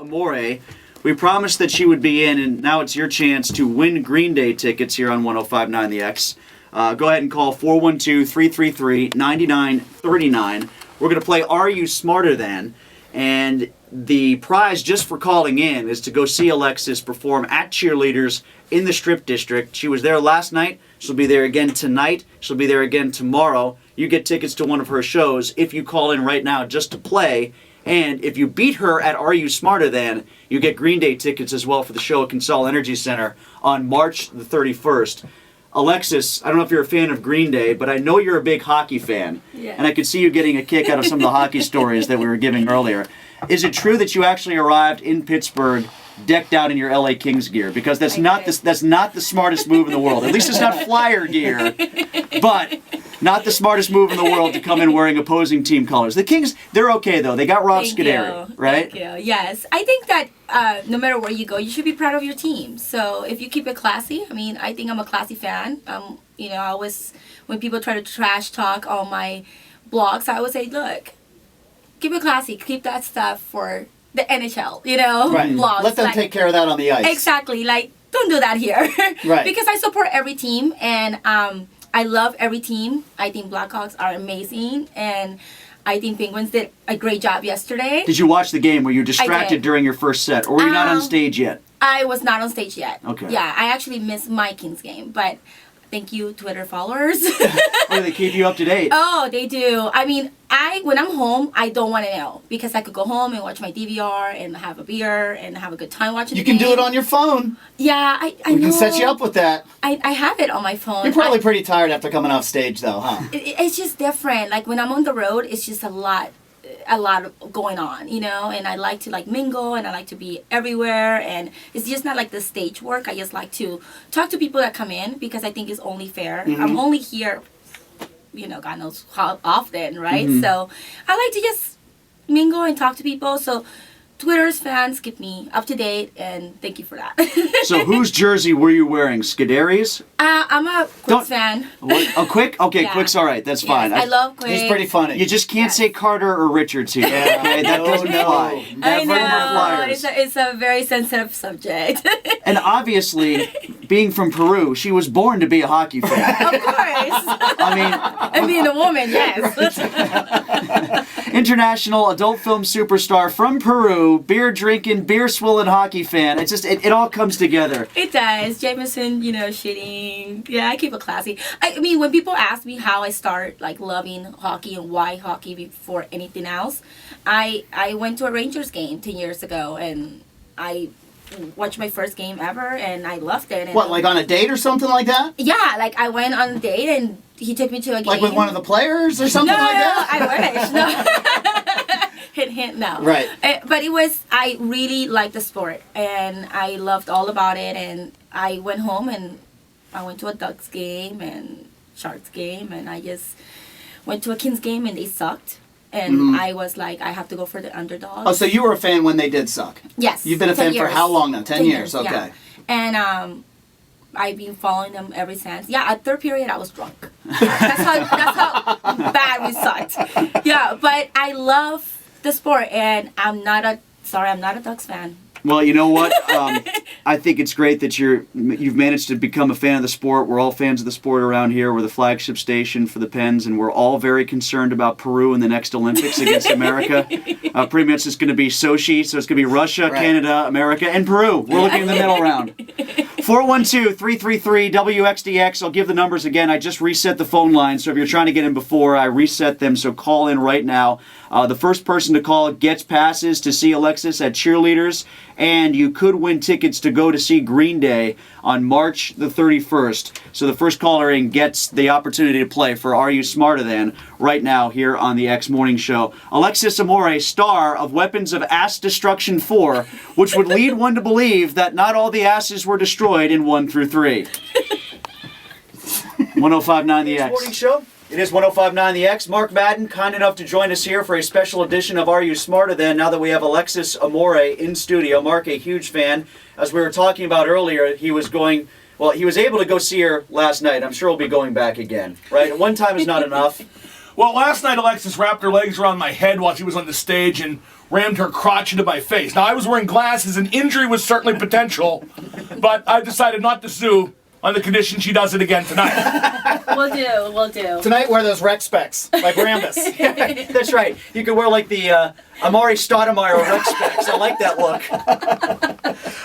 Amore. We promised that she would be in, and now it's your chance to win Green Day tickets here on 105.9 The X. Go ahead and call 412-333-9939. We're going to play Are You Smarter Than? And the prize just for calling in is to go see Alexis perform at Cheerleaders in the Strip District. She was there last night. She'll be there again tonight. She'll be there again tomorrow. You get tickets to one of her shows if you call in right now just to play. And if you beat her at Are You Smarter Than, you get Green Day tickets as well for the show at Consol Energy Center on March the 31st. Alexis, I don't know if you're a fan of Green Day, but I know you're a big hockey fan. Yeah. And I could see you getting a kick out of some of the hockey stories that we were giving earlier. Is it true that you actually arrived in Pittsburgh decked out in your LA Kings gear? Because that's not the smartest move in the world. At least it's not Flyer gear, but not the smartest move in the world to come in wearing opposing team colors. The Kings, they're okay though. They got Rob Scuderi, right? Thank you. Yes, I think that no matter where you go, you should be proud of your team. So if you keep it classy, I mean, I think I'm a classy fan. I always, when people try to trash talk on my blogs, I always say, look, keep it classy. Keep that stuff for the NHL, Right. blogs. Let them take care of that on the ice. Exactly. Like, don't do that here. Right. Because I support every team, and I love every team. I think Blackhawks are amazing, and I think Penguins did a great job yesterday. Did you watch the game? Were you distracted during your first set? Or were you not on stage yet? I was not on stage yet. Okay. Yeah, I actually missed my Kings game, but thank you, Twitter followers. Or they keep you up to date? Oh, they do. I mean, when I'm home, I don't want to know because I could go home and watch my DVR and have a beer and have a good time watching You the can game. do it on your phone. Yeah, I know. We can set you up with that. I have it on my phone. You're probably pretty tired after coming off stage, though, huh? It's just different. Like when I'm on the road, it's just a lot going on, and I like to mingle and I like to be everywhere, and it's just not like the stage work. I just like to talk to people that come in because I think it's only fair. Mm-hmm. I'm only here, God knows how often, right? Mm-hmm. So I like to just mingle and talk to people. So Twitter's fans keep me up to date, and thank you for that. So whose jersey were you wearing? Scuderi's? I'm a Quick's fan. Oh, Quick? Okay, Yeah. Quick's all right. That's Yes, fine. I love Quick. He's pretty funny. You just can't Yes. say Carter or Richards here. Okay? That doesn't fly. I Never know. Flyers. It's a very sensitive subject. And obviously, being from Peru, she was born to be a hockey fan. Of course. I mean, And being a woman, yes. international adult film superstar from Peru, beer drinking, beer swilling hockey fan. It's just, it all comes together. It does. Jameson, shitting. Yeah, I keep it classy. I mean, when people ask me how I start loving hockey and why hockey before anything else, I went to a Rangers game 10 years ago, and I watched my first game ever, and I loved it. And What, like on a date or something like that? Yeah, I went on a date, and he took me to a game. Like with one of the players or something like that? I wish. No. Hint, hint, no. Right. But I really liked the sport, and I loved all about it, and I went home, and I went to a Ducks game and Sharks game, and I just went to a Kings game, and they sucked. And I was like, I have to go for the underdog. Oh, so you were a fan when they did suck? Yes. You've been a 10 fan for years. how long now? 10 years, okay. Yeah. And I've been following them ever since. Yeah, at third period, I was drunk. That's how bad we sucked. Yeah, but I love the sport, and I'm not a Ducks fan. Well, you know what? I think it's great that you've managed to become a fan of the sport. We're all fans of the sport around here. We're the flagship station for the Pens, and we're all very concerned about Peru in the next Olympics against America. Pretty much it's going to be Sochi, so it's going to be Russia, Right. Canada, America, and Peru. We're looking in the middle round. 412-333-WXDX. I'll give the numbers again. I just reset the phone line, so if you're trying to get in before, I reset them, so call in right now. The first person to call gets passes to see Alexis at Cheerleaders, and you could win tickets to go to see Green Day on March the 31st. So the first caller in gets the opportunity to play for Are You Smarter Than right now here on the X Morning Show. Alexis Amore, star of Weapons of Ass Destruction 4, which would lead one to believe that not all the asses were destroyed in 1 through 3. 105.9 The X. Morning Show. It is 105.9 The X. Mark Madden, kind enough to join us here for a special edition of Are You Smarter Than? Now that we have Alexis Amore in studio. Mark, a huge fan. As we were talking about earlier, he was able to go see her last night. I'm sure he'll be going back again, right? One time is not enough. Well, last night Alexis wrapped her legs around my head while she was on the stage and rammed her crotch into my face. Now, I was wearing glasses and injury was certainly potential, but I decided not to sue on the condition she does it again tonight. We'll do. Tonight, wear those rec specs, like Rambus. That's right. You could wear like the Amore Stoudemire rec specs. I like that look.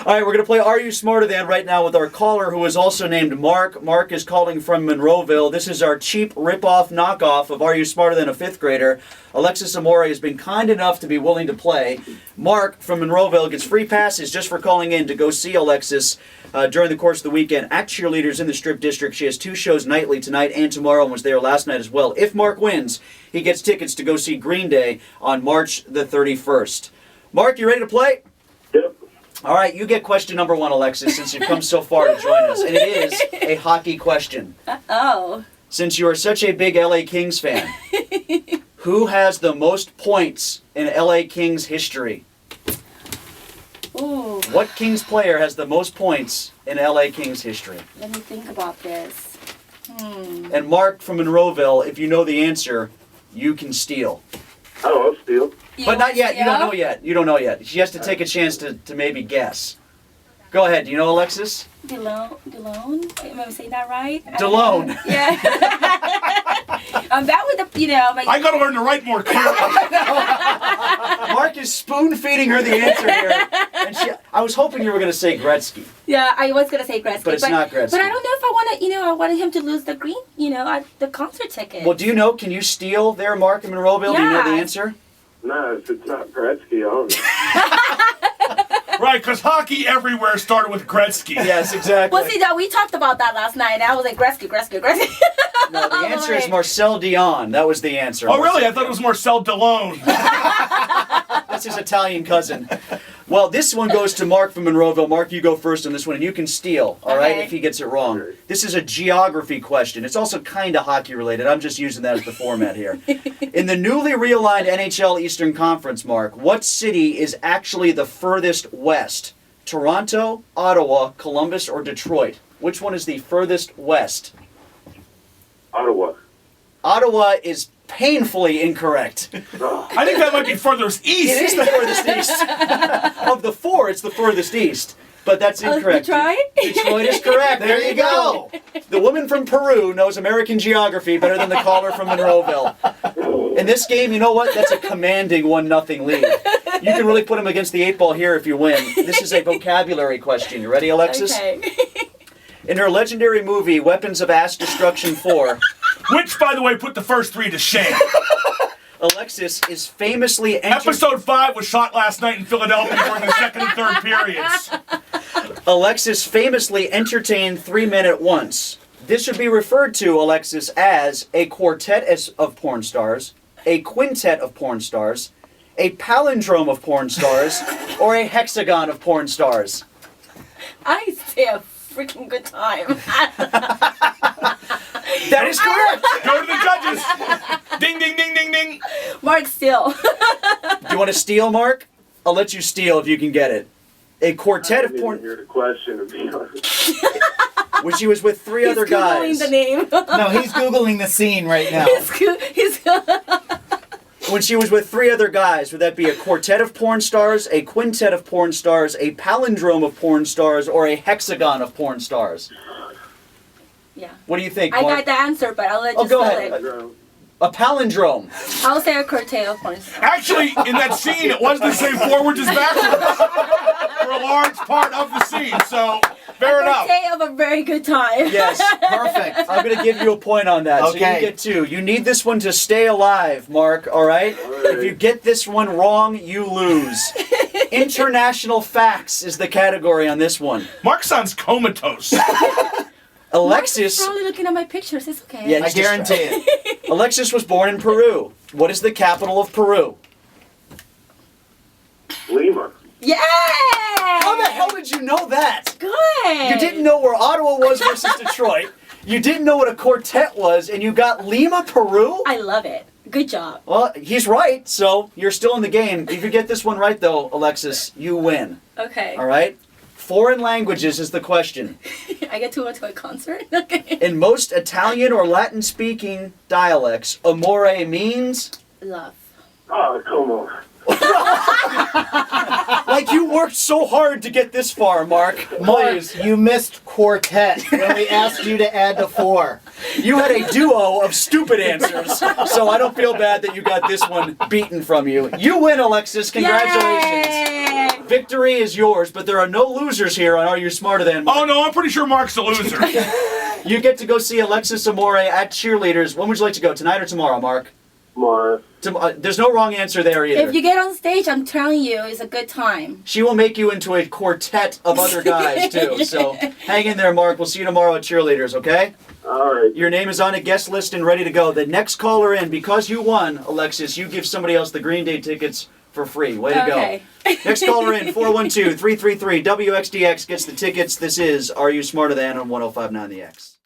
All right, we're going to play Are You Smarter Than right now with our caller who is also named Mark. Mark is calling from Monroeville. This is our cheap rip-off knockoff of Are You Smarter Than a Fifth Grader. Alexis Amore has been kind enough to be willing to play. Mark from Monroeville gets free passes just for calling in to go see Alexis during the course of the weekend at Cheerleaders in the Strip District. She has 2 shows nightly tonight and tomorrow and was there last night as well. If Mark wins, he gets tickets to go see Green Day on March the 31st. Mark, you ready to play? Yep. All right, you get question number 1, Alexis, since you've come so far to join us. And it is a hockey question. Oh. Since you are such a big LA Kings fan, who has the most points in LA Kings history? Ooh. What Kings player has the most points in LA Kings history? Let me think about this. And Mark from Monroeville, if you know the answer, you can steal. Oh, I'll steal. But not yet. You don't know yet. You don't know yet. She has to take a chance to maybe guess. Go ahead. Do you know Alexis? DeLone? Am I saying that right? DeLone. Yeah. I'm bad with the, like... I got to learn to write more clearly. Mark is spoon-feeding her the answer here. And I was hoping you were going to say Gretzky. Yeah, I was going to say Gretzky. But it's not Gretzky. But I don't know if I want to, I wanted him to lose the green, the concert ticket. Well, do you know, can you steal there, Mark in Monroeville? Do you know the answer? No, if it's not Gretzky, I don't know. Right, because hockey everywhere started with Gretzky. Yes, exactly. Well, see, we talked about that last night, and I was like, Gretzky. No, the answer is Marcel Dion. That was the answer. Oh, really? I thought it was Marcel DeLone. That's his Italian cousin. Well, this one goes to Mark from Monroeville. Mark, you go first on this one, and you can steal, all right, Okay. if he gets it wrong. This is a geography question. It's also kind of hockey-related. I'm just using that as the format here. In the newly realigned NHL Eastern Conference, Mark, what city is actually the furthest west? Toronto, Ottawa, Columbus, or Detroit? Which one is the furthest west? Ottawa. Ottawa is painfully incorrect. I think that might be furthest east. It is the furthest east. Of the 4, it's the furthest east. But that's incorrect. Detroit? Detroit is correct. There you go. The woman from Peru knows American geography better than the caller from Monroeville. In this game, you know what? That's a commanding 1-0 lead. You can really put him against the 8 ball here if you win. This is a vocabulary question. You ready, Alexis? Okay. In her legendary movie, Weapons of Mass Destruction 4, Which, by the way, put the first 3 to shame. Alexis is famously Episode 5 was shot last night in Philadelphia during the second and third periods. Alexis famously entertained 3 Men at Once. This should be referred to, Alexis, as a quartet of porn stars, a quintet of porn stars, a palindrome of porn stars, or a hexagon of porn stars. I say a freaking good time. That is correct. Go to the judges. Ding, ding, ding, ding, ding. Mark still. Do you want to steal, Mark? I'll let you steal if you can get it. A quartet of I didn't porn... hear the question, to be honest. When she was with 3 other He's Googling guys. the name. No, he's Googling the scene right now. he's When she was with 3 other guys, would that be a quartet of porn stars, a quintet of porn stars, a palindrome of porn stars, or a hexagon of porn stars? Yeah. What do you think, I Mark? got the answer, but I'll let Oh, you go spell ahead. it. A palindrome. I'll say a curtail of course. Actually, in that scene, it was the same forwards as backwards for a large part of the scene, so fair enough. Curtail of a very good time. Yes. Perfect. I'm going to give you a point on that. So you Okay. get 2. You need this one to stay alive, Mark, all right? If you get this one wrong, you lose. International facts is the category on this one. Mark sounds comatose. Alexis... Mark's probably looking at my pictures. It's okay. Yeah, I he's guarantee it. Alexis was born in Peru. What is the capital of Peru? Lima. Yeah. How the hell did you know that? Good. You didn't know where Ottawa was versus Detroit. You didn't know what a quartet was, and you got Lima, Peru? I love it. Good job. Well, he's right, so you're still in the game. If you get this one right, though, Alexis, you win. Okay. All right? Foreign languages is the question. I get to go to a concert. Okay. In most Italian or Latin speaking dialects, amore means Love. Oh, come on. like you worked so hard to get this far, Mark. Mark, Please. you missed quartet when we asked you to add the 4. You had a duo of stupid answers, so I don't feel bad that you got this one beaten from you. You win, Alexis. Congratulations. Yay! Victory is yours, but there are no losers here on Are You Smarter Than? Oh no, I'm pretty sure Mark's a loser. You get to go see Alexis Amore at Cheerleaders. When would you like to go, tonight or tomorrow, Mark? Mark. There's no wrong answer there either. If you get on stage, I'm telling you, it's a good time. She will make you into a quartet of other guys, too. So hang in there, Mark. We'll see you tomorrow at Cheerleaders, okay? All right. Your name is on a guest list and ready to go. The next caller in, because you won, Alexis, you give somebody else the Green Day tickets for free. Way to Okay. go. Next caller in, 412-333-WXDX gets the tickets. This is Are You Smarter Than on 105.9 The X.